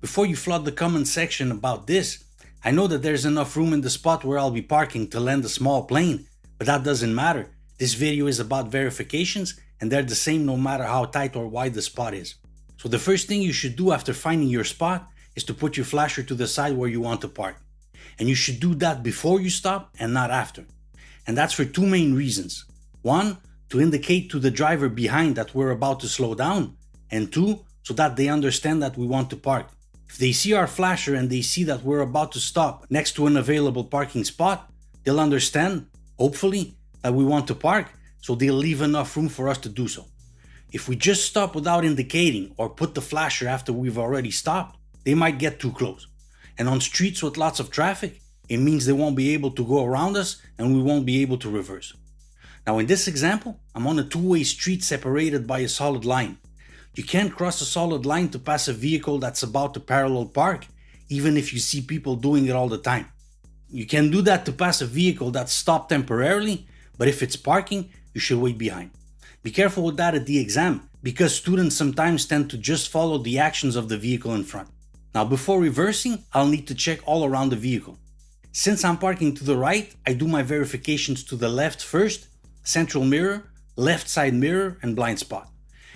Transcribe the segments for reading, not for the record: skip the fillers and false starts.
Before you flood the comment section about this, I know that there's enough room in the spot where I'll be parking to land a small plane, but that doesn't matter. This video is about verifications and they're the same no matter how tight or wide the spot is. So the first thing you should do after finding your spot is to put your flasher to the side where you want to park. And you should do that before you stop and not after. And that's for two main reasons. One, to indicate to the driver behind that we're about to slow down. And two, so that they understand that we want to park. If they see our flasher and they see that we're about to stop next to an available parking spot, they'll understand, hopefully, that we want to park, so they'll leave enough room for us to do so. If we just stop without indicating or put the flasher after we've already stopped, they might get too close. And on streets with lots of traffic, it means they won't be able to go around us and we won't be able to reverse. Now in this example, I'm on a two-way street separated by a solid line. You can't cross a solid line to pass a vehicle that's about to parallel park, even if you see people doing it all the time. You can do that to pass a vehicle that's stopped temporarily, but if it's parking, you should wait behind. Be careful with that at the exam, because students sometimes tend to just follow the actions of the vehicle in front. Now before reversing, I'll need to check all around the vehicle. Since I'm parking to the right, I do my verifications to the left first, central mirror, left side mirror, and blind spot.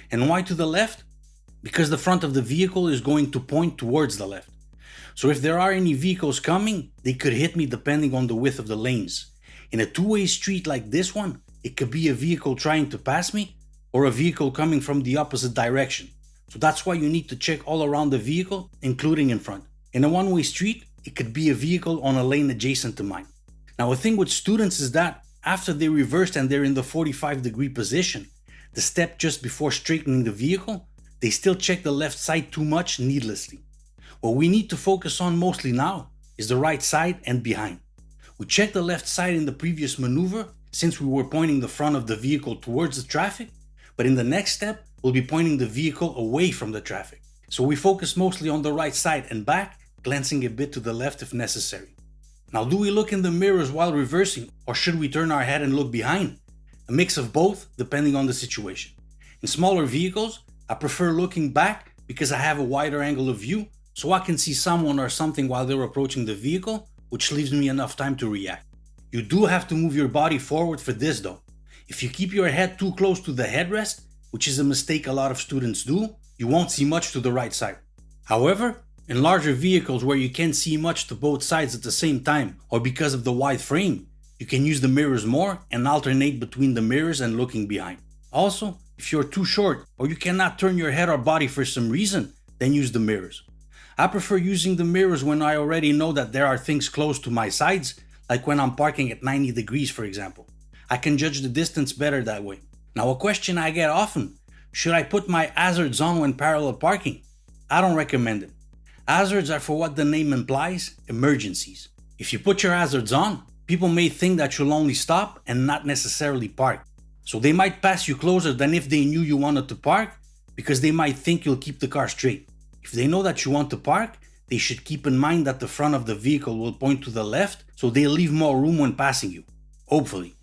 And why to the left? Because the front of the vehicle is going to point towards the left. So if there are any vehicles coming, they could hit me depending on the width of the lanes. In a two-way street like this one, it could be a vehicle trying to pass me or a vehicle coming from the opposite direction. So that's why you need to check all around the vehicle, including in front. In a one-way street, it could be a vehicle on a lane adjacent to mine. Now a thing with students is that after they reversed and they're in the 45-degree position, the step just before straightening the vehicle, they still check the left side too much needlessly. What we need to focus on mostly now is the right side and behind. We checked the left side in the previous maneuver since we were pointing the front of the vehicle towards the traffic, but in the next step, we'll be pointing the vehicle away from the traffic. So we focus mostly on the right side and back, glancing a bit to the left if necessary. Now do we look in the mirrors while reversing, or should we turn our head and look behind? A mix of both, depending on the situation. In smaller vehicles, I prefer looking back because I have a wider angle of view, so I can see someone or something while they're approaching the vehicle, which leaves me enough time to react. You do have to move your body forward for this though. If you keep your head too close to the headrest, which is a mistake a lot of students do, you won't see much to the right side. However, in larger vehicles where you can't see much to both sides at the same time, or because of the wide frame, you can use the mirrors more and alternate between the mirrors and looking behind. Also, if you're too short or you cannot turn your head or body for some reason, then use the mirrors. I prefer using the mirrors when I already know that there are things close to my sides, like when I'm parking at 90 degrees for example. I can judge the distance better that way. Now a question I get often, should I put my hazards on when parallel parking? I don't recommend it. Hazards are for what the name implies, emergencies. If you put your hazards on, people may think that you'll only stop and not necessarily park. So they might pass you closer than if they knew you wanted to park, because they might think you'll keep the car straight. If they know that you want to park, they should keep in mind that the front of the vehicle will point to the left, so they'll leave more room when passing you. Hopefully.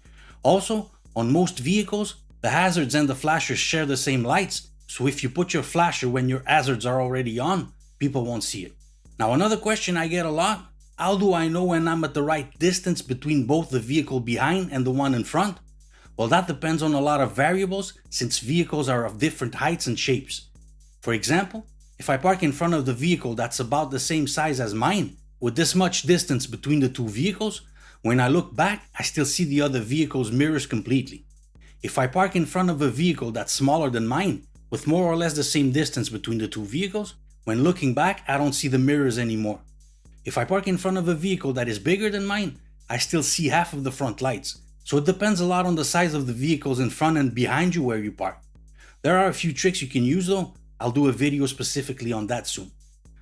Also, on most vehicles, the hazards and the flashers share the same lights, so if you put your flasher when your hazards are already on, people won't see it. Now another question I get a lot, how do I know when I'm at the right distance between both the vehicle behind and the one in front? Well, that depends on a lot of variables since vehicles are of different heights and shapes. For example, if I park in front of the vehicle that's about the same size as mine, with this much distance between the two vehicles, when I look back, I still see the other vehicle's mirrors completely. If I park in front of a vehicle that's smaller than mine, with more or less the same distance between the two vehicles, when looking back, I don't see the mirrors anymore. If I park in front of a vehicle that is bigger than mine, I still see half of the front lights. So it depends a lot on the size of the vehicles in front and behind you where you park. There are a few tricks you can use though. I'll do a video specifically on that soon.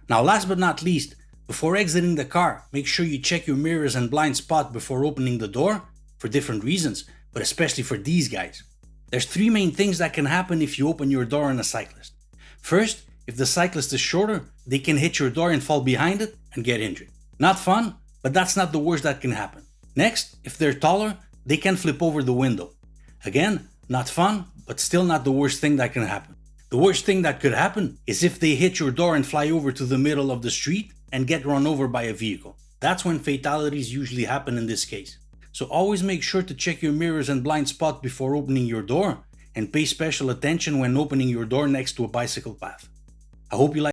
Now last but not least, before exiting the car, make sure you check your mirrors and blind spot before opening the door, for different reasons, but especially for these guys. There's three main things that can happen if you open your door on a cyclist. First, if the cyclist is shorter, they can hit your door and fall behind it and get injured. Not fun, but that's not the worst that can happen. Next, if they're taller, they can flip over the window. Again, not fun, but still not the worst thing that can happen. The worst thing that could happen is if they hit your door and fly over to the middle of the street and get run over by a vehicle. That's when fatalities usually happen in this case. So always make sure to check your mirrors and blind spot before opening your door, and pay special attention when opening your door next to a bicycle path. I hope you like